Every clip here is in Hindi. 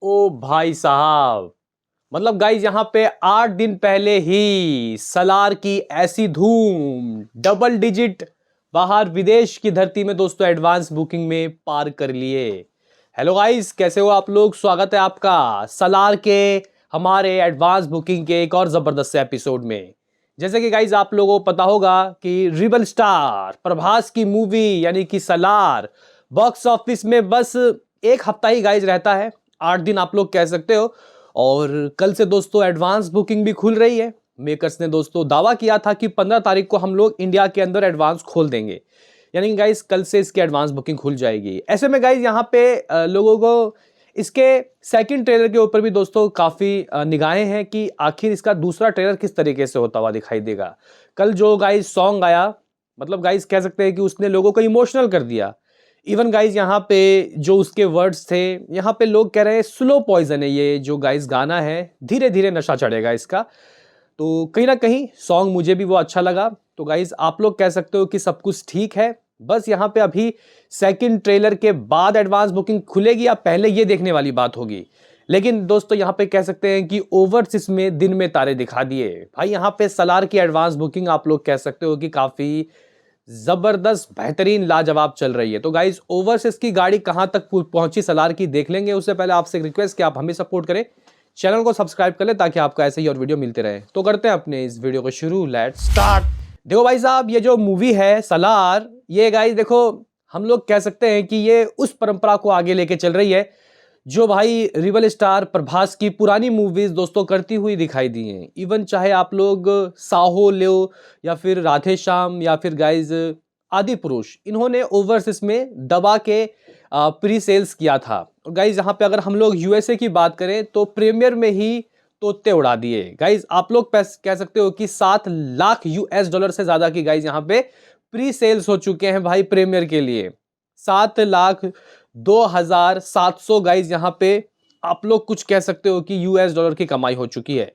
ओ भाई साहब, मतलब गाइज यहाँ पे 8 दिन पहले ही सलार की ऐसी धूम, डबल डिजिट बाहर विदेश की धरती में दोस्तों एडवांस बुकिंग में पार कर लिए। हेलो गाइज, कैसे हो आप लोग? स्वागत है आपका सलार के हमारे एडवांस बुकिंग के एक और जबरदस्त से एपिसोड में। जैसे कि गाइज आप लोगों को पता होगा कि रिबल स्टार प्रभास की मूवी यानी कि सलार बॉक्स ऑफिस में बस एक हफ्ता ही गाइज रहता है, 8 दिन आप लोग कह सकते हो। और कल से दोस्तों एडवांस बुकिंग भी खुल रही है। मेकर्स ने दोस्तों दावा किया था कि 15 तारीख को हम लोग इंडिया के अंदर एडवांस खोल देंगे, यानी गाइस कल से इसकी एडवांस बुकिंग खुल जाएगी। ऐसे में गाइस यहाँ पे लोगों को इसके सेकंड ट्रेलर के ऊपर भी दोस्तों काफी निगाहें हैं कि आखिर इसका दूसरा ट्रेलर किस तरीके से होता हुआ दिखाई देगा। कल जो गाइस सॉन्ग आया, मतलब गाइस कह सकते हैं कि उसने लोगों को इमोशनल कर दिया। इवन गाइज यहाँ पे जो उसके वर्ड्स थे, यहाँ पे लोग कह रहे हैं स्लो पॉइजन है ये जो गाइज गाना है, धीरे धीरे नशा चढ़ेगा इसका। तो कहीं ना कहीं सॉन्ग मुझे भी वो अच्छा लगा। तो गाइज आप लोग कह सकते हो कि सब कुछ ठीक है, बस यहाँ पे अभी सेकंड ट्रेलर के बाद एडवांस बुकिंग खुलेगी या पहले ये देखने वाली बात होगी। लेकिन दोस्तों यहाँ पे कह सकते हैं कि ओवरसीज में दिन में तारे दिखा दिए भाई। यहाँ पे सलार की एडवांस बुकिंग आप लोग कह सकते हो कि काफी जबरदस्त बेहतरीन लाजवाब चल रही है। तो गाइज ओवरसीज की गाड़ी कहां तक पहुंची सलार की देख लेंगे, उससे पहले आपसे एक रिक्वेस्ट कि आप हमें सपोर्ट करें, चैनल को सब्सक्राइब कर ले ताकि आपको ऐसे ही और वीडियो मिलते रहे। तो करते हैं अपने इस वीडियो को शुरू, लेट्स स्टार्ट। देखो भाई साहब, ये जो मूवी है सलार, ये गाइज देखो हम लोग कह सकते हैं कि ये उस परंपरा को आगे लेके चल रही है जो भाई रिबल स्टार प्रभास की पुरानी मूवीज दोस्तों करती हुई दिखाई दी हैं। इवन चाहे आप लोग साहो लो या फिर राधे श्याम या फिर गाइज आदि पुरुष, इन्होंने ओवरसीज में दबा के प्री सेल्स किया था। और गाइज यहाँ पे अगर हम लोग यूएसए की बात करें तो प्रीमियर में ही तोते उड़ा दिए। गाइज आप लोग कह सकते हो कि 7 लाख यूएस डॉलर से ज्यादा की गाइज यहाँ पे प्री सेल्स हो चुके हैं भाई प्रीमियर के लिए। 7,02,700 गाइज यहाँ पे आप लोग कुछ कह सकते हो कि यूएस डॉलर की कमाई हो चुकी है।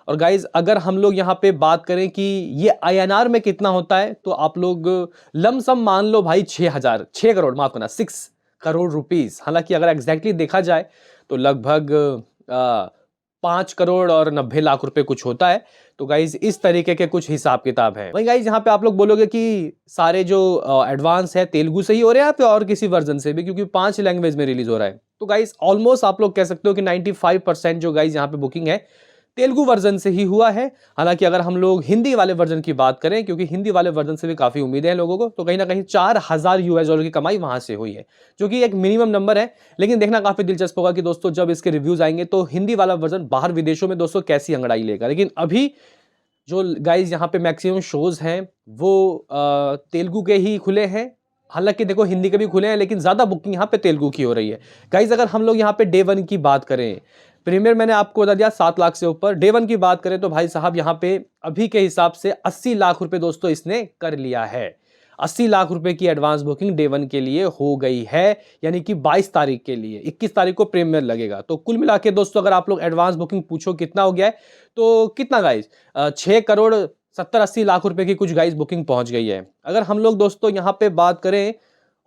और गाइज अगर हम लोग यहाँ पे बात करें कि ये आईएनआर में कितना होता है, तो आप लोग लमसम मान लो भाई 6 करोड़, माफ करना 6 करोड़ रुपीस। हालांकि अगर एग्जैक्टली देखा जाए तो लगभग 5 करोड़ और 90 लाख रुपए कुछ होता है। तो गाइज इस तरीके के कुछ हिसाब किताब है। वही गाइज यहाँ पे आप लोग बोलोगे कि सारे जो एडवांस है तेलुगु से ही हो रहे हैं या फिर और किसी वर्जन से भी, क्योंकि 5 लैंग्वेज में रिलीज हो रहा है। तो गाइज ऑलमोस्ट आप लोग कह सकते हो कि 95% जो गाइज यहाँ पे बुकिंग है तेलुगु वर्जन से ही हुआ है। हालांकि अगर हम लोग हिंदी वाले वर्जन की बात करें, क्योंकि हिंदी वाले वर्जन से भी काफी उम्मीदें हैं लोगों को, तो कहीं ना कहीं 4,000 यूएस डॉलर की कमाई वहां से हुई है, जो कि एक मिनिमम नंबर है। लेकिन देखना काफी दिलचस्प होगा कि दोस्तों जब इसके रिव्यूज आएंगे तो हिंदी वाला वर्जन बाहर विदेशों में दोस्तों कैसी अंगड़ाई लेगा। लेकिन अभी जो गाइज यहाँ पे मैक्सिमम शोज हैं वो तेलुगु के ही खुले हैं। हालांकि देखो हिंदी के भी खुले हैं, लेकिन ज्यादा बुकिंग यहाँ पे तेलुगु की हो रही है। गाइज अगर हम लोग यहाँ पे डे वन की बात करें, प्रीमियर मैंने आपको बता दिया 7 लाख से ऊपर। डे वन की बात करें तो भाई साहब यहाँ पे अभी के हिसाब से 80 लाख रुपए दोस्तों इसने कर लिया है। 80 लाख रुपए की एडवांस बुकिंग डे वन के लिए हो गई है, यानी कि 22 तारीख के लिए। 21 तारीख को प्रीमियर लगेगा। तो कुल मिला के दोस्तों अगर आप लोग एडवांस बुकिंग पूछो कितना हो गया है, तो कितना गाइज 6 करोड़ 70-80 लाख रुपए की कुछ गाइज बुकिंग पहुंच गई है। अगर हम लोग दोस्तों यहाँ पे बात करें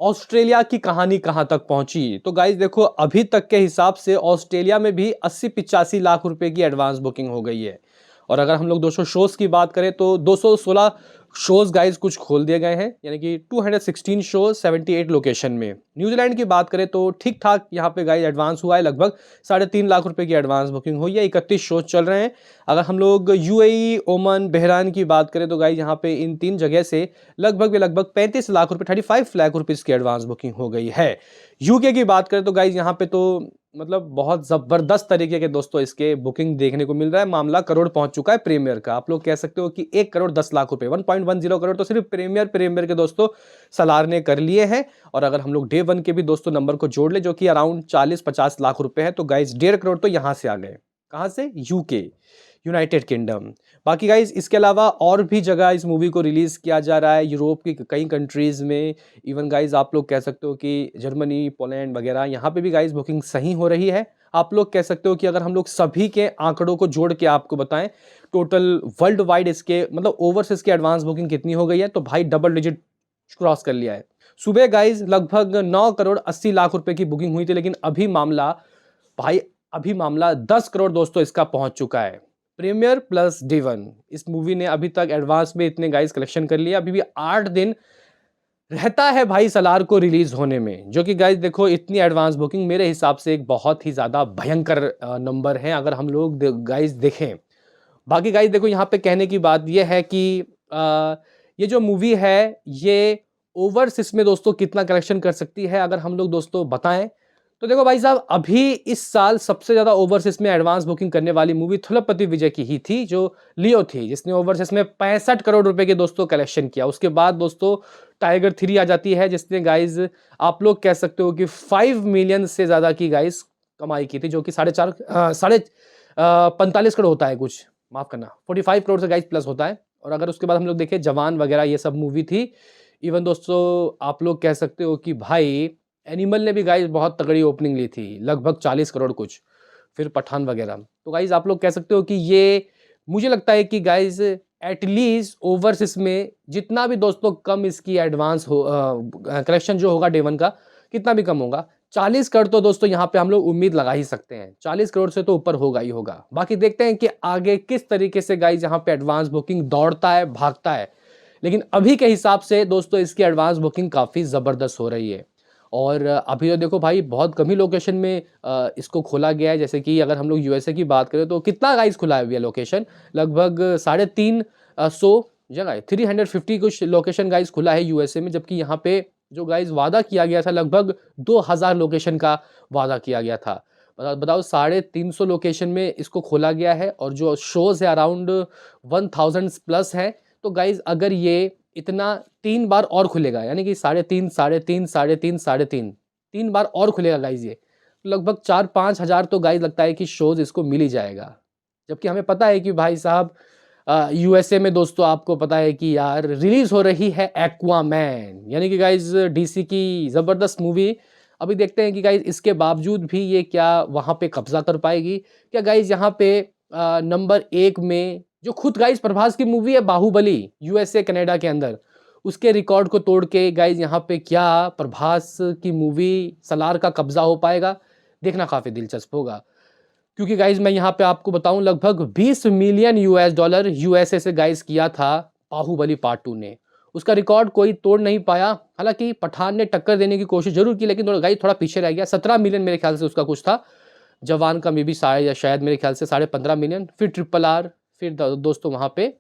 ऑस्ट्रेलिया की कहानी कहां तक पहुंची, तो गाइज देखो अभी तक के हिसाब से ऑस्ट्रेलिया में भी 80-85 लाख रुपए की एडवांस बुकिंग हो गई है। और अगर हम लोग 200 शोज की बात करें तो 216 शोज गाइज कुछ खोल दिए गए हैं, यानी कि 216 शोज 78 लोकेशन में। न्यूजीलैंड की बात करें तो ठीक ठाक यहाँ पे गाइज एडवांस हुआ है, लगभग 3.5 लाख रुपए की एडवांस बुकिंग हुई है। 31 शोज चल रहे हैं। अगर हम लोग यूएई, ओमान, बहरान की बात करें तो गाइज यहाँ पे इन 3 जगह से लगभग 35 लाख रुपए 35 लाख रुपीस की एडवांस बुकिंग हो गई है। यूके की बात करें तो गाइज यहाँ पे तो मतलब बहुत जबरदस्त तरीके के दोस्तों इसके बुकिंग देखने को मिल रहा है। मामला करोड़ पहुंच चुका है प्रीमियर का। आप लोग कह सकते हो कि 1 करोड़ 10 लाख रुपए 1.10 करोड़ तो सिर्फ प्रीमियर के दोस्तों सलार ने कर लिए हैं। और अगर हम लोग डे वन के भी दोस्तों नंबर को जोड़ ले जो कि अराउंड 40-50 लाख रुपए है, तो गाइज 1.5 करोड़ तो यहां से आ गए। कहां से? UK, United kingdom. बाकी गाइज इसके अलावा और भी जगह इस मूवी को रिलीज किया जा रहा है, यूरोप की कई कंट्रीज में। इवन गाइज आप लोग कह सकते हो कि जर्मनी, पोलैंड वगैरह, यहाँ पे भी गाइज बुकिंग सही हो रही है। आप लोग कह सकते हो कि अगर हम लोग सभी के आंकड़ों को जोड़ के आपको बताएं टोटल वर्ल्ड वाइड इसके मतलब ओवरसीज की एडवांस बुकिंग कितनी हो गई है, तो भाई डबल डिजिट क्रॉस कर लिया है। सुबह गाइज लगभग 9 करोड़ 80 लाख रुपए की बुकिंग हुई थी, लेकिन अभी मामला भाई अभी मामला 10 करोड़ दोस्तों इसका पहुंच चुका है। प्रीमियर प्लस डे वन, इस मूवी ने अभी तक एडवांस में इतने गाइस कलेक्शन कर लिया। अभी भी 8 दिन रहता है भाई सलार को रिलीज होने में, जो कि गाइस देखो इतनी एडवांस बुकिंग मेरे हिसाब से एक बहुत ही ज्यादा भयंकर नंबर है अगर हम लोग गाइस देखें। बाकी गाइस देखो यहाँ पे कहने की बात ये है कि ये जो मूवी है ये ओवरसीज में दोस्तों कितना कलेक्शन कर सकती है अगर हम लोग दोस्तों बताएं तो देखो भाई साहब, अभी इस साल सबसे ज्यादा ओवरसीज में एडवांस बुकिंग करने वाली मूवी थुलपति विजय की ही थी, जो लियो थी, जिसने ओवरसीज में 65 करोड़ रुपए के दोस्तों कलेक्शन किया। उसके बाद दोस्तों टाइगर 3 आ जाती है, जिसने गाइज आप लोग कह सकते हो कि 5 मिलियन से ज्यादा की गाइज कमाई की थी, जो कि 45 करोड़ होता है, कुछ माफ करना 45 करोड़ से गाइज प्लस होता है। और अगर उसके बाद हम लोग देखें जवान वगैरह ये सब मूवी थी, इवन दोस्तों आप लोग कह सकते हो कि भाई एनिमल ने भी गाइज बहुत तगड़ी ओपनिंग ली थी, लगभग 40 करोड़ कुछ, फिर पठान वगैरह। तो गाइज आप लोग कह सकते हो कि ये मुझे लगता है कि गाइज एटलीस्ट ओवरसीज में जितना भी दोस्तों कम इसकी एडवांस हो कलेक्शन जो होगा डे वन का, कितना भी कम होगा, 40 करोड़ तो दोस्तों यहाँ पे हम लोग उम्मीद लगा ही सकते हैं। 40 करोड़ से तो ऊपर होगा ही होगा। बाकी देखते हैं कि आगे किस तरीके से गाइज यहाँ पे एडवांस बुकिंग दौड़ता है, भागता है। लेकिन अभी के हिसाब से दोस्तों इसकी एडवांस बुकिंग काफ़ी ज़बरदस्त हो रही है। और अभी तो देखो भाई बहुत कम ही लोकेशन में इसको खोला गया है। जैसे कि अगर हम लोग यूएसए की बात करें तो कितना गाइस खुला है लोकेशन, लगभग 350 जगह, 350 कुछ लोकेशन गाइस खुला है यूएसए में। जबकि यहाँ पे जो गाइस वादा किया गया था लगभग 2000 लोकेशन का वादा किया गया था। बताओ 350 लोकेशन में इसको खोला गया है और जो शोज है अराउंड 1000 प्लस है। तो गाइज अगर ये इतना 3 बार और खुलेगा, यानी कि 3.5 3.5 3.5 3.5 3 बार और खुलेगा गाइज, ये लगभग 4-5 हजार तो गाइज लगता है कि शोज इसको मिल ही जाएगा। जबकि हमें पता है कि भाई साहब यूएसए में दोस्तों आपको पता है कि यार रिलीज हो रही है एक्वामैन, यानी कि गाइज डीसी की जबरदस्त मूवी। अभी देखते हैं कि गाइज इसके बावजूद भी ये क्या वहां पे कब्जा कर पाएगी क्या। गाइज यहाँ पे नंबर 1 में जो खुद गाइज प्रभास की मूवी है बाहुबली, यूएसए कनाडा के अंदर, उसके रिकॉर्ड को तोड़ के गाइज यहाँ पे क्या प्रभास की मूवी सलार का कब्जा हो पाएगा, देखना काफी दिलचस्प होगा। क्योंकि गाइज मैं यहाँ पे आपको बताऊं लगभग 20 मिलियन यूएस डॉलर यूएसए से गाइज किया था बाहुबली पार्ट 2 ने, उसका रिकॉर्ड कोई तोड़ नहीं पाया। हालांकि पठान ने टक्कर देने की कोशिश जरूर की, लेकिन गाइज थोड़ा पीछे रह गया। 17 मिलियन मेरे ख्याल से उसका कुछ था, जवान का मे बी शायद मेरे ख्याल से 15.5 मिलियन, फिर RRR, फिर दोस्तों वहां पे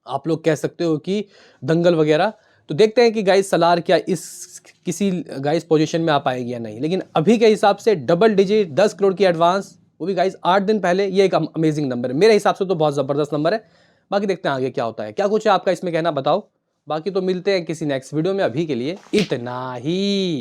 आप लोग कह सकते हो कि दंगल वगैरह। तो देखते हैं कि गाइस सलार क्या इस किसी गाइस पोजीशन में आ पाएगी या नहीं। लेकिन अभी के हिसाब से डबल डिजिट 10 करोड़ की एडवांस, वो भी गाइस 8 दिन पहले, ये एक अमेजिंग नंबर है मेरे हिसाब से, तो बहुत ज़बरदस्त नंबर है। बाकी देखते हैं आगे क्या होता है। क्या कुछ है आपका इसमें कहना, बताओ। बाकी तो मिलते हैं किसी नेक्स्ट वीडियो में, अभी के लिए इतना ही।